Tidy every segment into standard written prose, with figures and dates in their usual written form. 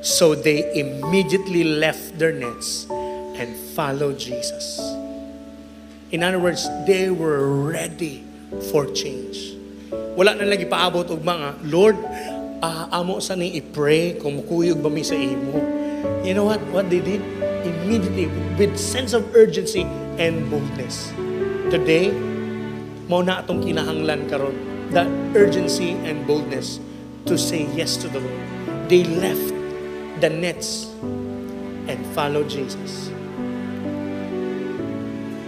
So they immediately left their nets and followed Jesus. In other words, they were ready for change. Wala na lagi paabot og mga, Lord, amo sa ni i-pray kung mukuyog ba mi sa imo. You know what they did? Immediately, with sense of urgency and boldness. Today, mao na atong kinahanglan karon, that urgency and boldness to say yes to the Lord. They left the nets and followed Jesus.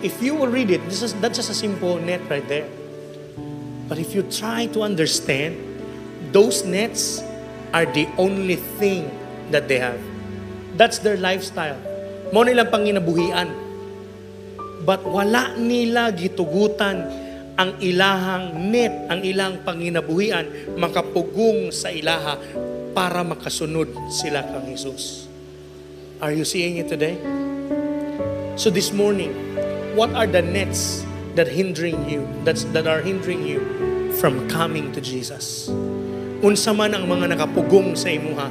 If you will read it, that's just a simple net right there. But if you try to understand, those nets are the only thing that they have. That's their lifestyle. Mao nilang panginabuhian. But wala nila gitugutan ang ilahang net, ang ilang panginabuhian, makapugong sa ilaha para makasunod sila kang Jesus. Are you seeing it today? So this morning, what are the nets that are hindering you from coming to Jesus? Unsa man ang mga nakapugong sa imuha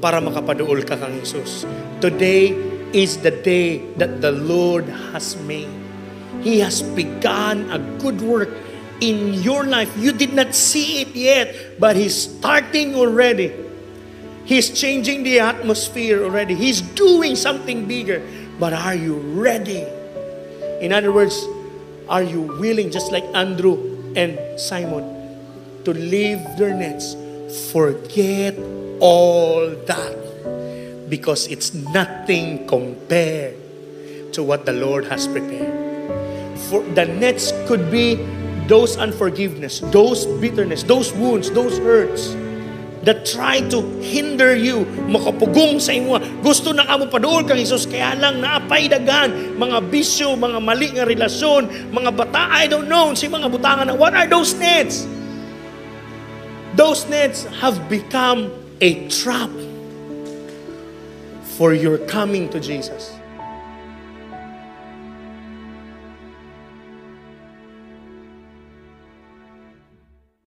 para makapaduol ka kang Jesus. Today is the day that the Lord has made. He has begun a good work in your life. You did not see it yet, but He's starting already. He's changing the atmosphere already. He's doing something bigger. But are you ready? In other words, are you willing, just like Andrew and Simon, to leave their nets, forget all that, because it's nothing compared to what the Lord has prepared. For the nets could be those unforgiveness, those bitterness, those wounds, those hurts that try to hinder you makapugong sa imo. Gusto na kamo paduol kang Jesus, kaya lang naapay dagan mga bisyo, mga mali nga relasyon, mga bata, I don't know, si mga butangan. What are those nets? Those nets have become a trap for your coming to Jesus.